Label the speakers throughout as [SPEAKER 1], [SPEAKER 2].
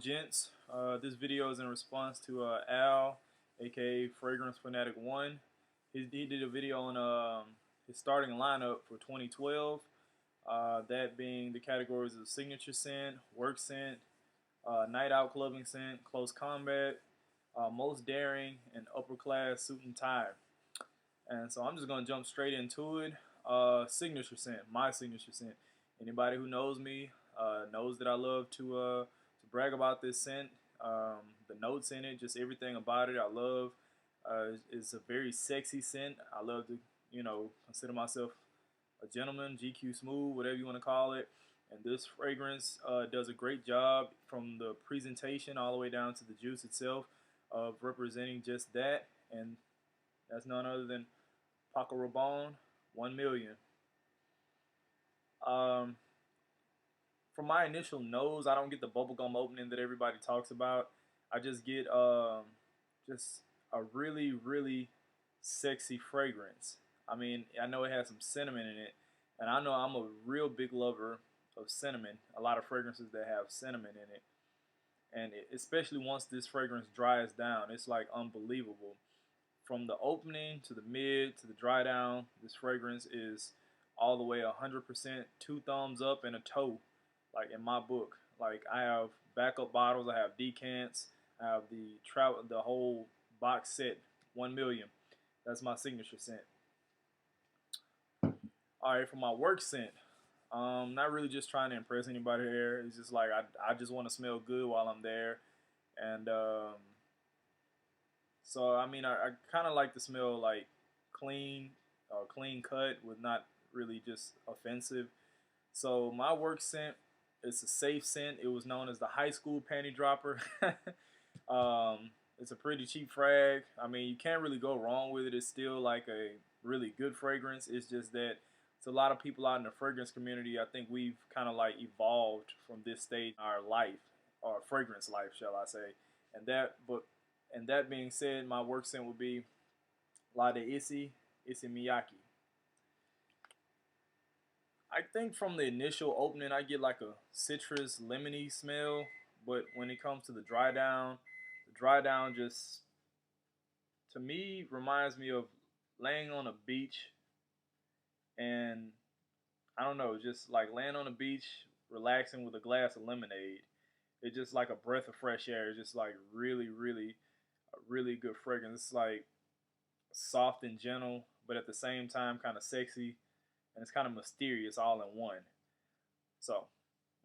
[SPEAKER 1] gents. This video is in response to Al, aka Fragrance Fanatic 1. He did a video on his starting lineup for 2012. That being the categories of signature scent, work scent, night out clubbing scent, close combat, most daring, and upper class suit and tie. And so I'm just gonna jump straight into it. Signature scent, my signature scent. Anybody who knows me knows that I love to brag about this scent. The notes in it, just everything about it, I love. It's a very sexy scent. I love to, consider myself a gentleman, GQ smooth, whatever you want to call it. And this fragrance does a great job from the presentation all the way down to the juice itself of representing just that. And that's none other than Paco Rabanne 1 million. From my initial nose, I don't get the bubblegum opening that everybody talks about. I just get just a really, really sexy fragrance. I mean, I know it has some cinnamon in it, and I know I'm a real big lover of cinnamon. A lot of fragrances that have cinnamon in it. And especially once this fragrance dries down, it's like unbelievable. From the opening to the mid to the dry down, this fragrance is all the way 100%, 2 thumbs up and a toe, like in my book. Like I have backup bottles, I have decants, I have the whole box set, 1 million. That's my signature scent. All right, for my work scent, not really just trying to impress anybody here. It's just like I just want to smell good while I'm there, and so I mean I kind of like to smell like clean, clean cut with not really just offensive. So my work scent, it's a safe scent. It was known as the high school panty dropper. It's a pretty cheap frag. I mean, you can't really go wrong with it. It's still like a really good fragrance. It's just that it's a lot of people out in the fragrance community. I think we've kind of like evolved from this stage in our life, or fragrance life, shall I say. And that being said, my work scent would be La de Issey Miyake. I think from the initial opening, I get like a citrus, lemony smell. But when it comes to the dry down just, to me, reminds me of laying on a beach and, I don't know, just like laying on the beach, relaxing with a glass of lemonade. It's just like a breath of fresh air. It's just like really, really, a really good fragrance. It's like soft and gentle, but at the same time kind of sexy, and it's kind of mysterious all in one. So,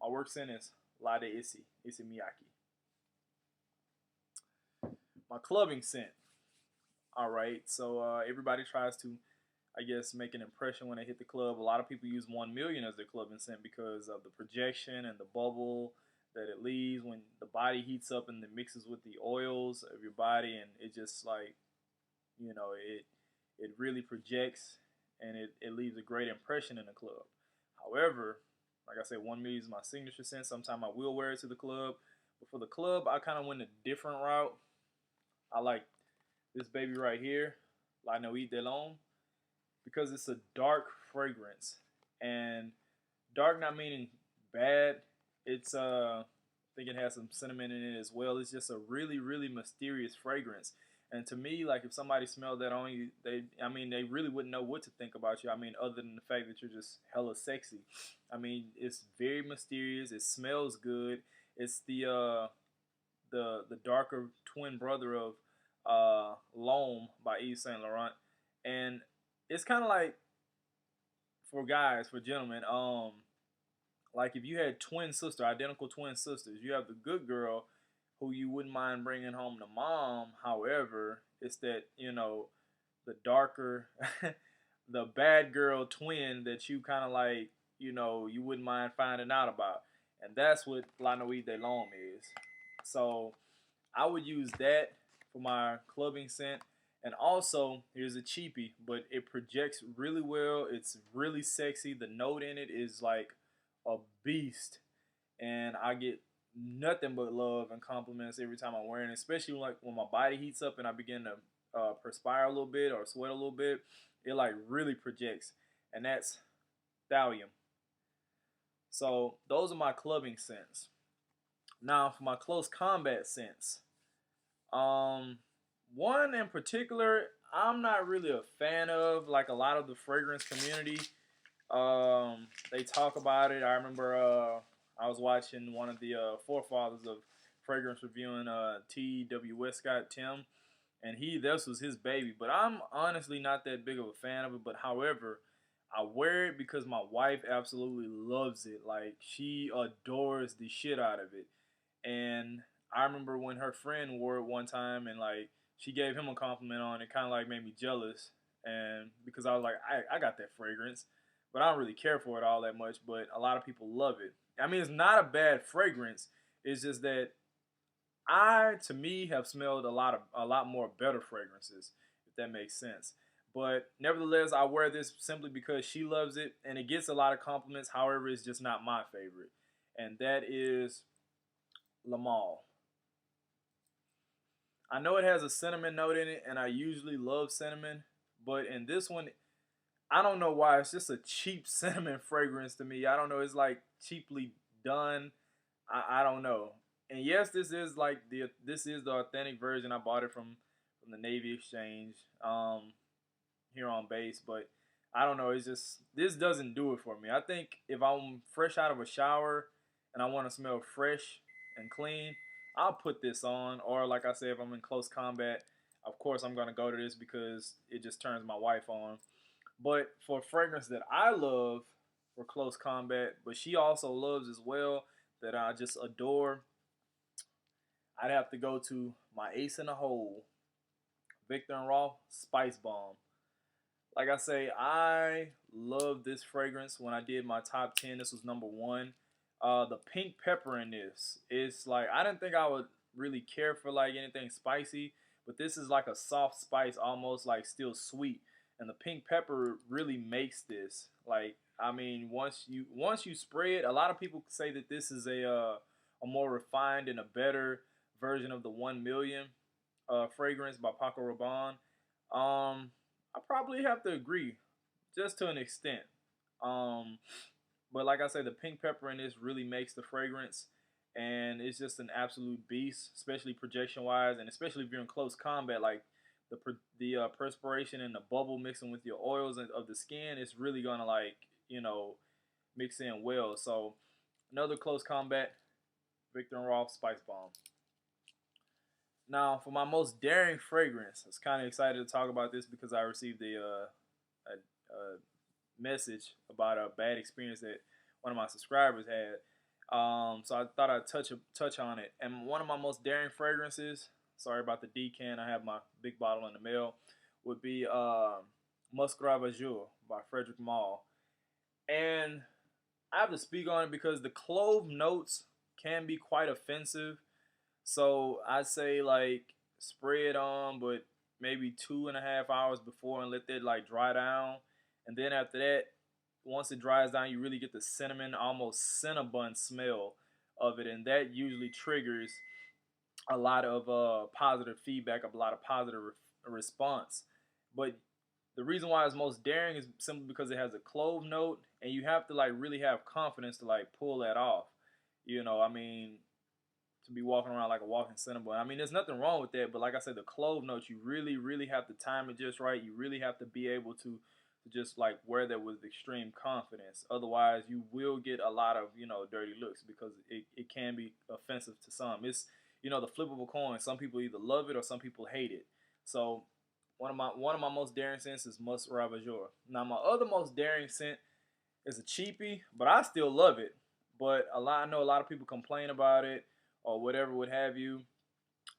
[SPEAKER 1] my work scent is La de Issey Miyake. My clubbing scent. All right, so everybody tries to, I guess, make an impression when they hit the club. A lot of people use 1 million as their clubbing scent because of the projection and the bubble that it leaves when the body heats up and it mixes with the oils of your body, and it just like, it really projects, and it leaves a great impression in the club. However, like I said, 1 million is my signature scent. Sometimes I will wear it to the club, but for the club, I kind of went a different route. I like this baby right here, La Nuit de l'Homme, because it's a dark fragrance, and dark not meaning bad. It's I think it has some cinnamon in it as well. It's just a really, really mysterious fragrance. And to me, like if somebody smelled that on you, they really wouldn't know what to think about you. I mean, other than the fact that you're just hella sexy. I mean, it's very mysterious. It smells good. It's the darker twin brother of L'Homme by Yves Saint Laurent, and it's kind of like for guys, for gentlemen, like if you had identical twin sisters, you have the good girl who you wouldn't mind bringing home to mom. However, it's that, the darker, the bad girl twin that you kind of like, you wouldn't mind finding out about. And that's what La Nuit de l'Homme is. So I would use that for my clubbing scent. And also, here's a cheapie, but it projects really well. It's really sexy. The note in it is like a beast. And I get nothing but love and compliments every time I'm wearing it, especially like when my body heats up and I begin to perspire a little bit or sweat a little bit. It like really projects, and that's Thallium. So those are my clubbing scents. Now, for my close combat sense, um, one in particular, I'm not really a fan of. Like a lot of the fragrance community, they talk about it. I remember I was watching one of the forefathers of fragrance reviewing, T.W. Westcott Tim, and this was his baby. But I'm honestly not that big of a fan of it. But however, I wear it because my wife absolutely loves it. Like she adores the shit out of it. And I remember when her friend wore it one time, and like she gave him a compliment on it, kind of like made me jealous. And because I was like, I got that fragrance, but I don't really care for it all that much. But a lot of people love it. I mean, it's not a bad fragrance. It's just that to me, have smelled a lot more better fragrances, if that makes sense. But nevertheless, I wear this simply because she loves it, and it gets a lot of compliments. However, it's just not my favorite, and that is Lamal. I know it has a cinnamon note in it, and I usually love cinnamon, but in this one, I don't know why. It's just a cheap cinnamon fragrance to me. I don't know. It's like cheaply done. I don't know. And yes, this is the authentic version. I bought it from the Navy Exchange, here on base, but I don't know. It's just this doesn't do it for me. I think if I'm fresh out of a shower and I want to smell fresh and clean, I'll put this on. Or like I said, if I'm in close combat, of course I'm gonna go to this because it just turns my wife on. But for a fragrance that I love for close combat, but she also loves as well, that I just adore, I'd have to go to my ace in the hole, Victor and Rolf Spice Bomb. Like I say, I love this fragrance. When I did my top 10, this was number one. The pink pepper in this, it's like I didn't think I would really care for like anything spicy, but this is like a soft spice, almost like still sweet. And the pink pepper really makes this. Like I mean, once you spray it, a lot of people say that this is a more refined and a better version of the 1 million fragrance by Paco Rabanne. I probably have to agree, just to an extent. Um, but like I say, the pink pepper in this really makes the fragrance, and it's just an absolute beast, especially projection wise, and especially if you're in close combat. Like the perspiration and the bubble mixing with your oils of the skin, it's really gonna like mix in well. So another close combat, Victor and Rolf Spice Bomb. Now, for my most daring fragrance, I was kind of excited to talk about this because I received a message about a bad experience that one of my subscribers had. So I thought I'd touch on it. And one of my most daring fragrances, sorry about the decan, I have my big bottle in the mail, would be Musc Ravageur by Frederick Malle. And I have to speak on it because the clove notes can be quite offensive, so I say like spray it on, but maybe 2.5 hours before and let that like dry down. And then after that, once it dries down, you really get the cinnamon, almost cinnabon smell of it, and that usually triggers a lot of positive feedback, a lot of positive response. But the reason why it's most daring is simply because it has a clove note, and you have to like really have confidence to like pull that off. I mean, to be walking around like a walking cinnamon. I mean, there's nothing wrong with that, but like I said, the clove notes, you really, really have to time it just right. You really have to be able to just like wear that with extreme confidence. Otherwise, you will get a lot of dirty looks because it can be offensive to some. It's the flip of a coin. Some people either love it or some people hate it. So one of my most daring scents is Musc Ravageur. Now my other most daring scent is a cheapie, but I still love it. But I know a lot of people complain about it or whatever would have you.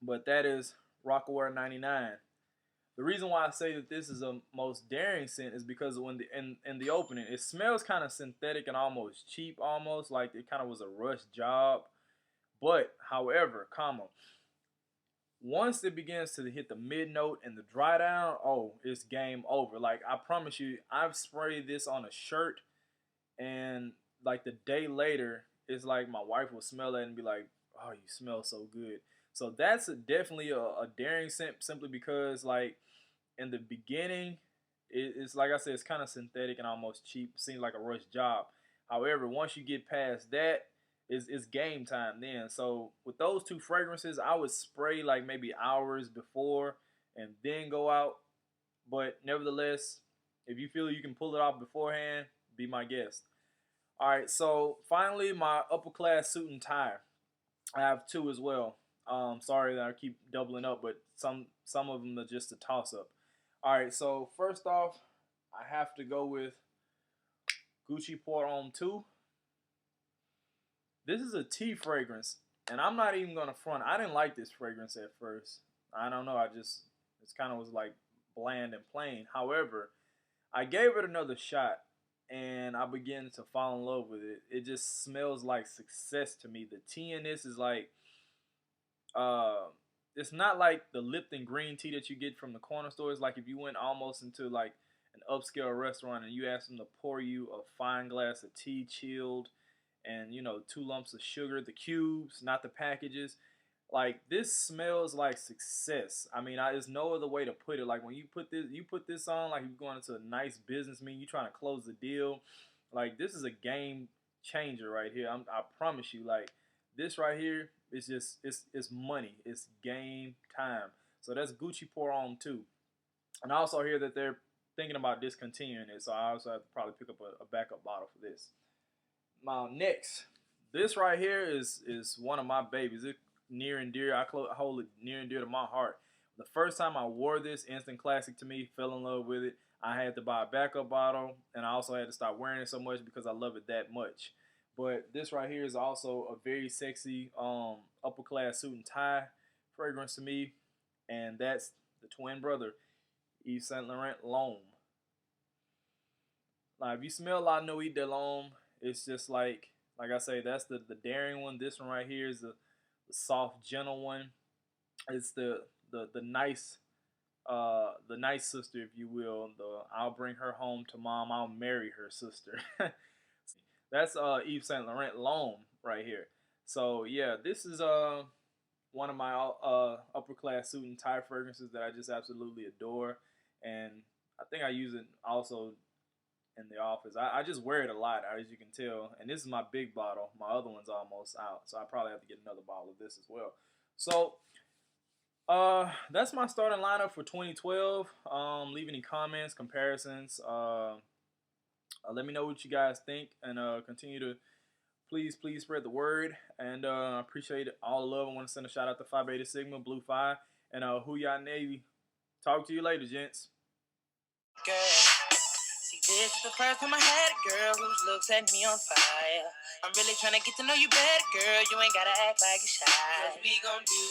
[SPEAKER 1] But that is Rockaware 99. The reason why I say that this is a most daring scent is because when in the opening, it smells kind of synthetic and almost cheap, almost like it kind of was a rush job. But however, once it begins to hit the mid note and the dry down, oh, it's game over. Like I promise you, I've sprayed this on a shirt, and like the day later, it's like my wife will smell it and be like, "Oh, you smell so good." So that's definitely a daring scent, simply because like in the beginning, it's like I said, it's kind of synthetic and almost cheap. Seems like a rush job. However, once you get past that, it's game time then. So with those two fragrances, I would spray like maybe hours before and then go out. But nevertheless, if you feel you can pull it off beforehand, be my guest. All right, so finally, my upper class suit and tie. I have two as well. Sorry that I keep doubling up, but some of them are just a toss up. All right, so first off, I have to go with Gucci Pour Homme 2. This is a tea fragrance, and I'm not even gonna front. I didn't like this fragrance at first. I don't know. It's kind of was like bland and plain. However, I gave it another shot, and I began to fall in love with it. It just smells like success to me. The tea in this is like, uh, it's not like the Lipton green tea that you get from the corner stores. Like if you went almost into like an upscale restaurant and you asked them to pour you a fine glass of tea, chilled, and you know 2 lumps of sugar, the cubes, not the packages. Like this smells like success. I mean, there's no other way to put it. Like when you put this on, like you're going into a nice business meeting, you're trying to close the deal. Like this is a game changer right here. I promise you. Like this right here is just it's money. It's game time. So that's Gucci Pour Homme 2. And I also hear that they're thinking about discontinuing it. So I also have to probably pick up a backup bottle for this. Now next, this right here is one of my babies. It near and dear. I hold it near and dear to my heart. The first time I wore this, instant classic to me. Fell in love with it. I had to buy a backup bottle, and I also had to stop wearing it so much because I love it that much. But this right here is also a very sexy upper class suit and tie fragrance to me, and that's the twin brother, Yves Saint Laurent L'Homme. Now, if you smell La Nuit de L'Homme, it's just like I say, that's the daring one. This one right here is the soft, gentle one. It's the nice sister, if you will. The I'll bring her home to mom. I'll marry her sister. That's Yves Saint Laurent L'Homme right here. So yeah, this is one of my upper class suit and tie fragrances that I just absolutely adore, and I think I use it also in the office. I just wear it a lot, as you can tell. And this is my big bottle. My other one's almost out, so I probably have to get another bottle of this as well. So that's my starting lineup for 2012. Leave any comments, comparisons. Let me know what you guys think, and continue to please spread the word. And I appreciate all the love. I want to send a shout out to Phi Beta Sigma, Blue Phi, and Who Ya Navy. Talk to you later, gents.
[SPEAKER 2] Girl, see, this is the first time I had a girl whose looks set me on fire. I'm really trying to get to know you better, girl. You ain't gotta act like you're shy. Cause we gon' do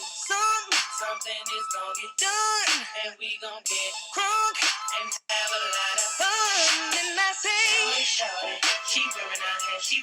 [SPEAKER 2] something is gon' get done. And we gon' get crunk and have a lot of fun. And I say, she wearing our hair, she